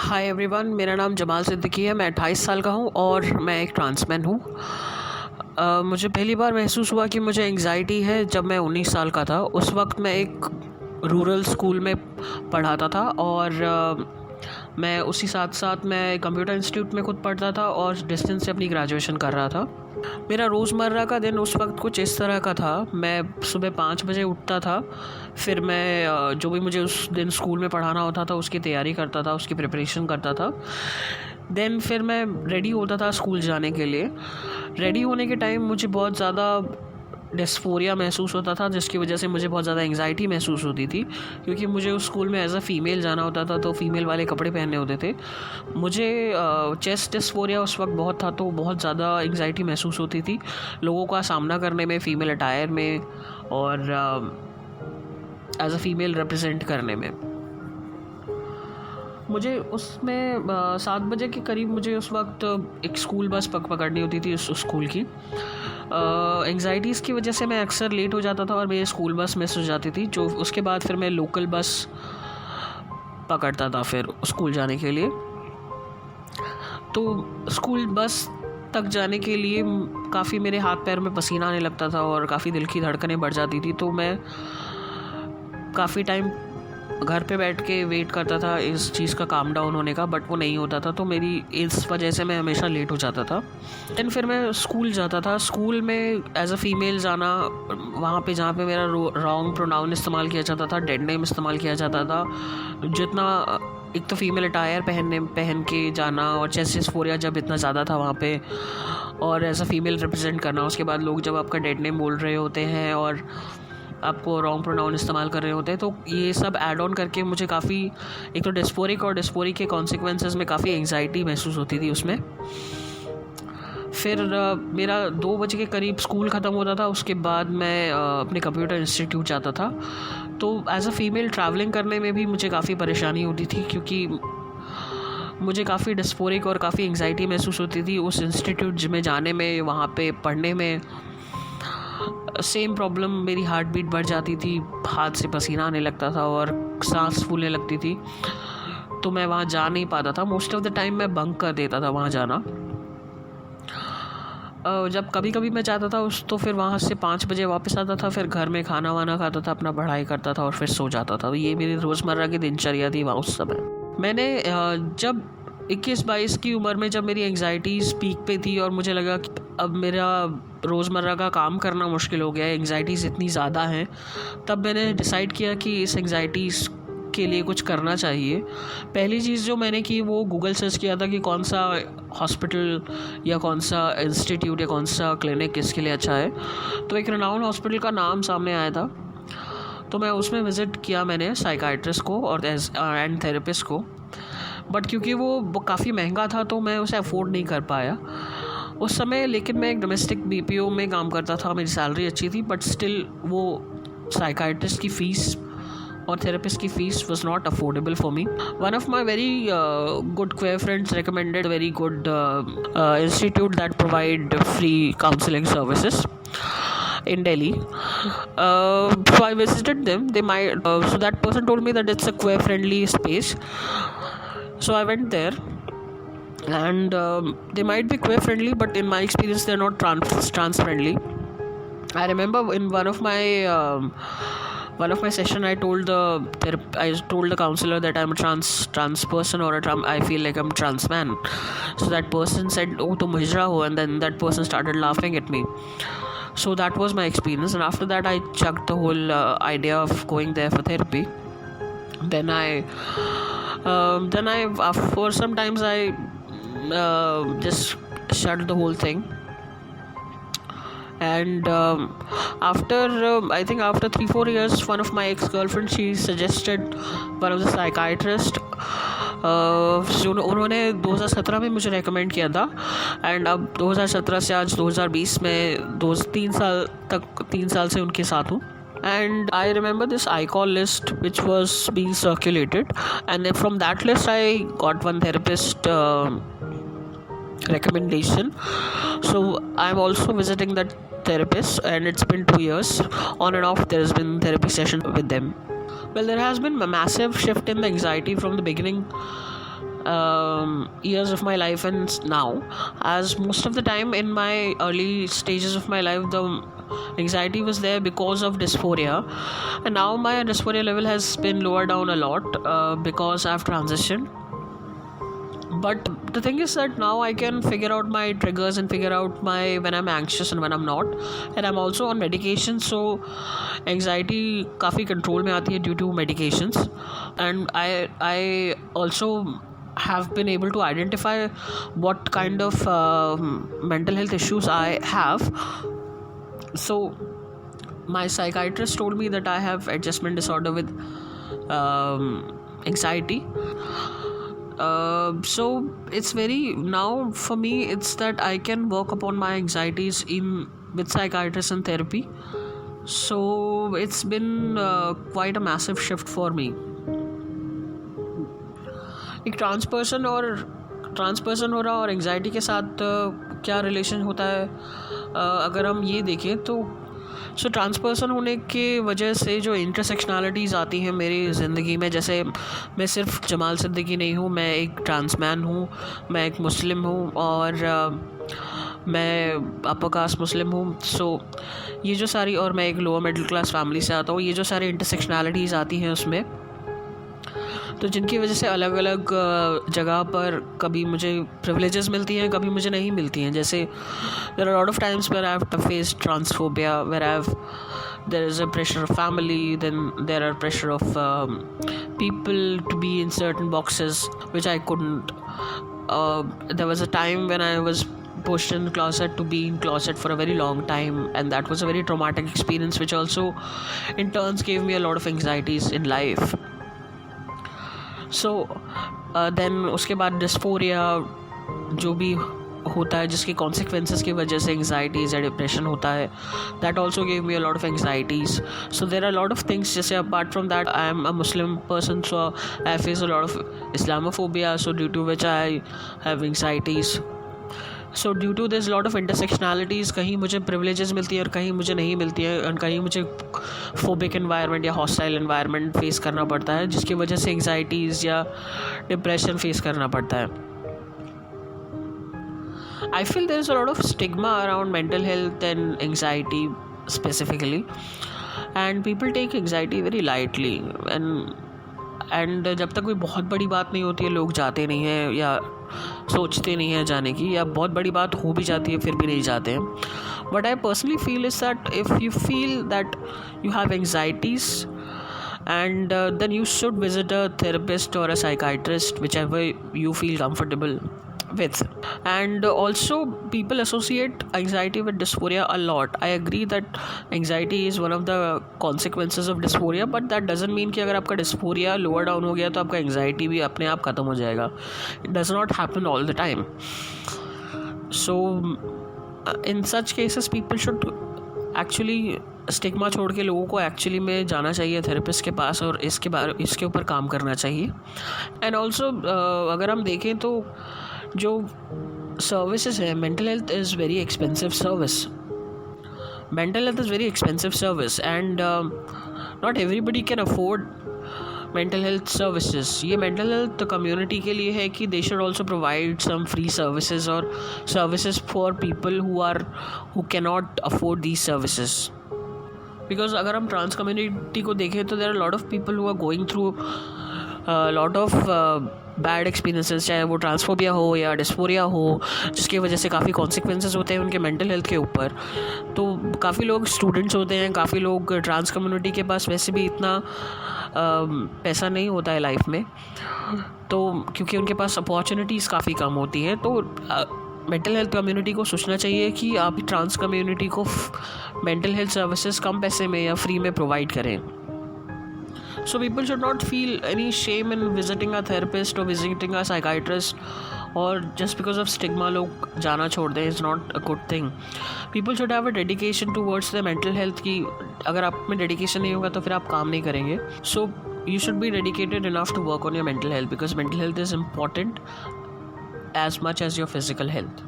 Hi everyone, मेरा नाम जमाल सिद्दीकी है। मैं 28 साल का हूँ और मैं एक ट्रांसमैन हूँ। मुझे पहली बार महसूस हुआ कि मुझे एंग्ज़ाइटी है जब मैं 19 साल का था। उस वक्त मैं एक रूरल स्कूल में पढ़ाता था और मैं उसी साथ साथ मैं कंप्यूटर इंस्टीट्यूट में खुद पढ़ता था और डिस्टेंस से अपनी ग्रेजुएशन कर रहा था। मेरा रोज़मर्रा का दिन उस वक्त कुछ इस तरह का था। मैं सुबह 5 बजे उठता था, फिर मैं जो भी मुझे उस दिन स्कूल में पढ़ाना होता था उसकी तैयारी करता था, उसकी प्रिपरेशन करता था। देन फिर मैं रेडी होता था स्कूल जाने के लिए। रेडी होने के टाइम मुझे बहुत ज़्यादा डिस्फोरिया महसूस होता था, जिसकी वजह से मुझे बहुत ज़्यादा एंग्जाइटी महसूस होती थी, क्योंकि मुझे उस स्कूल में एज अ फ़ीमेल जाना होता था, तो फ़ीमेल वाले कपड़े पहनने होते थे। मुझे चेस्ट डिस्फोरिया उस वक्त बहुत था, तो बहुत ज़्यादा एंग्जाइटी महसूस होती थी लोगों का सामना करने में, फ़ीमेल अटायर में और एज अ फ़ीमेल रिप्रेजेंट करने में। मुझे उसमें 7 बजे के करीब मुझे उस वक्त एक स्कूल बस पकड़नी होती थी उस स्कूल की। एंग्जाइटीज़ की वजह से मैं अक्सर लेट हो जाता था और मेरी स्कूल बस मिस हो जाती थी, जो उसके बाद फिर मैं लोकल बस पकड़ता था फिर स्कूल जाने के लिए। तो स्कूल बस तक जाने के लिए काफ़ी मेरे हाथ पैर में पसीना आने लगता था और काफ़ी दिल की धड़कनें बढ़ जाती थी। तो मैं काफ़ी टाइम घर पे बैठ के वेट करता था इस चीज़ का काम डाउन होने का, बट वो नहीं होता था, तो मेरी इस वजह से मैं हमेशा लेट हो जाता था। देन फिर मैं स्कूल जाता था। स्कूल में एज अ फ़ीमेल जाना, वहाँ पे जहाँ पे मेरा रॉन्ग प्रोनाउन इस्तेमाल किया जाता था, डेड नेम इस्तेमाल किया जाता था, जितना एक तो फ़ीमेल अटायर पहन के जाना और चेस्ट डिस्फोरिया जब इतना ज़्यादा था वहाँ पे, और एज अ फ़ीमेल रिप्रेजेंट करना। उसके बाद लोग जब आपका डेड नेम बोल रहे होते हैं और आपको रॉन्ग प्रोनाउन इस्तेमाल कर रहे होते हैं, तो ये सब ऐड ऑन करके मुझे काफ़ी, एक तो डिस्फोरिक और डिस्फोरिक के कॉन्सिक्वेंसेस में काफ़ी एंग्जाइटी महसूस होती थी उसमें। फिर मेरा 2 बजे के करीब स्कूल ख़त्म होता था। उसके बाद मैं अपने कंप्यूटर इंस्टीट्यूट जाता था। तो एज अ फ़ीमेल ट्रैवलिंग करने में भी मुझे काफ़ी परेशानी होती थी, क्योंकि मुझे काफ़ी डिस्फोरिक और काफ़ी एंग्जाइटी महसूस होती थी उस इंस्टीट्यूट में जाने में, वहाँ पे पढ़ने में। सेम प्रॉब्लम, मेरी हार्ट बीट बढ़ जाती थी, हाथ से पसीना आने लगता था और सांस फूलने लगती थी, तो मैं वहाँ जा नहीं पाता था। मोस्ट ऑफ द टाइम मैं बंक कर देता था वहाँ जाना। जब कभी कभी मैं जाता था तो फिर वहाँ से 5 बजे वापस आता था, फिर घर में खाना वाना खाता था, अपना पढ़ाई करता था और फिर सो जाता था। ये मेरी रोज़मर्रा की दिनचर्या थी वहाँ उस समय। मैंने जब 21-22 की उम्र में, जब मेरी एंग्जाइटी पीक पे थी और मुझे लगा कि अब मेरा रोज़मर्रा का काम करना मुश्किल हो गया है, एंग्जाइटीज़ इतनी ज़्यादा हैं, तब मैंने डिसाइड किया कि इस एंग्जाइटीज़ के लिए कुछ करना चाहिए। पहली चीज़ जो मैंने की वो गूगल सर्च किया था कि कौन सा हॉस्पिटल या कौन सा इंस्टीट्यूट या कौन सा क्लिनिक इसके लिए अच्छा है। तो एक रेनाउंड हॉस्पिटल का नाम सामने आया था, तो मैं उसमें विज़िट किया मैंने साइकाइट्रिस्ट को और एंड थेरेपिस्ट को, बट क्योंकि वो काफ़ी महंगा था तो मैं उसे अफोर्ड नहीं कर पाया उस समय। लेकिन मैं एक डोमेस्टिक बीपीओ में काम करता था, मेरी सैलरी अच्छी थी, बट स्टिल वो साइकाइट्रिस्ट की फ़ीस और थेरेपिस्ट की fees was not affordable for me. One of my very good queer friends recommended a very good institute that provide free counseling services in Delhi. So I visited them. So that person told me that it's a queer friendly space. So I went there, and they might be queer friendly, but in my experience they're not trans friendly. I remember in one of my session I told the counselor that I'm a trans person, or I feel like I'm trans man. So that person said, "Oh, tum hijra ho," and then that person started laughing at me. So that was my experience, and after that I chucked the whole idea of going there for therapy. Then for sometimes I just shut the whole thing. And I think after 3-4 years, one of my ex-girlfriends, she suggested one of the psychiatrist, जो उन्होंने 2017 में मुझे recommend किया था। And अब 2017 से आज 2020 में 3 साल से उनके साथ हूँ। And I remember this iCall list which was being circulated, and then from that list I got one therapist recommendation. So I'm also visiting that therapist, and it's been 2 years on and off. There has been therapy session with them. Well, there has been a massive shift in the anxiety from the beginning years of my life and now, as most of the time in my early stages of my life the anxiety was there because of dysphoria, and now my dysphoria level has been lowered down a lot because I've transitioned. But the thing is that now I can figure out my triggers and figure out my when I'm anxious and when I'm not, and I'm also on medication, so anxiety काफ़ी control में आती है due to medications. And I also have been able to identify what kind of mental health issues I have. So my psychiatrist told me that I have adjustment disorder with anxiety. So it's very, now for me it's that I can work upon my anxieties with psychiatrists and therapy. So it's been quite a massive shift for me. एक trans person हो रहा और anxiety के साथ क्या relation होता है, अगर हम ये देखें तो सो ट्रांस पर्सन होने के वजह से जो इंटरसेक्शनलिटीज़ आती हैं मेरी ज़िंदगी में, जैसे मैं सिर्फ जमाल सिद्दीकी नहीं हूँ, मैं एक ट्रांस मैन हूँ, मैं एक मुस्लिम हूँ और मैं अपर कास्ट मुस्लिम हूँ. सो ये जो सारी, और मैं एक लोअर मिडिल क्लास फैमिली से आता हूँ, ये जो सारी इंटरसेक्शनलिटीज़ आती हैं उसमें, तो जिनकी वजह से अलग अलग जगह पर कभी मुझे प्रिविलेजेस मिलती हैं, कभी मुझे नहीं मिलती हैं. जैसे there are lot of times where I have faced transphobia, where there is a pressure of family, then there are pressure of people to be in certain boxes which I couldn't. There was a time when I was pushed in closet to be in closet for a very long time, and that was a very traumatic experience which also in turns gave me a lot of anxieties in life. So then उसके बाद dysphoria जो भी होता है जिसके consequences की वजह से एंग्जाइटीज़ या डिप्रेशन होता है, that also gave me a lot of anxieties. So there are lot of things. जैसे apart from that I am a Muslim person, so I face a lot of Islamophobia, so due to which I have anxieties. So due to this lot of intersectionalities, कहीं मुझे privileges मिलती है और कहीं मुझे नहीं मिलती है, और कहीं मुझे फोबिक एनवायरनमेंट या हॉस्टाइल एनवायरनमेंट फेस करना पड़ता है, जिसकी वजह से एंग्जाइटीज़ या डिप्रेशन फेस करना पड़ता है. I feel there is a lot of stigma around mental health and anxiety specifically, and people take anxiety very lightly, and जब तक कोई बहुत बड़ी बात नहीं होती है लोग जाते नहीं हैं या सोचते नहीं हैं जाने की, या बहुत बड़ी बात हो भी जाती है फिर भी नहीं जाते हैं. What I personally feel is that if you feel that you have anxieties, and then you should visit a therapist or a psychiatrist, whichever you feel comfortable with. And also people associate anxiety with dysphoria a lot. I agree that anxiety is one of the consequences of dysphoria, but that doesn't mean कि अगर आपका dysphoria lower down हो गया तो आपका anxiety भी अपने आप ख़त्म हो जाएगा. It does not happen all the time. So in such cases people should actually stigma छोड़ के लोगों को एक्चुअली में जाना चाहिए थेरेपिस्ट के पास और इसके ऊपर काम करना चाहिए. एंड ऑल्सो अगर हम देखें तो जो सर्विसेज है, mental health is very expensive service. Mental health is very expensive service and not everybody can afford mental health services. ये मेंटल हेल्थ कम्युनिटी के लिए है कि they should also provide some free services और services for people who can not afford these services. Because अगर हम trans community को देखें तो there are lot of people who are going through lot of bad experiences, चाहे वो transphobia हो या डिस्फोरिया हो, जिसकी वजह से काफ़ी कॉन्सिक्वेंसेस होते हैं उनके मेंटल हेल्थ के ऊपर. तो काफ़ी लोग स्टूडेंट्स होते हैं, काफ़ी लोग ट्रांस कम्युनिटी के पास वैसे भी इतना पैसा नहीं होता है लाइफ में, तो क्योंकि उनके पास अपॉर्चुनिटीज़ काफ़ी कम होती हैं. तो मेंटल हेल्थ कम्युनिटी को सोचना चाहिए कि आप ट्रांस कम्युनिटी को मेंटल हेल्थ सर्विसेज कम पैसे में या फ्री में प्रोवाइड करें. So people should not feel any shame in visiting a therapist or visiting a psychiatrist, or just because of stigma लोग जाना छोड़ दें. It's not a good thing. People should have a dedication towards their mental health की अगर आप में dedication नहीं होगा तो फिर आप काम नहीं करेंगे. So you should be dedicated enough to work on your mental health, because mental health is important as much as your physical health.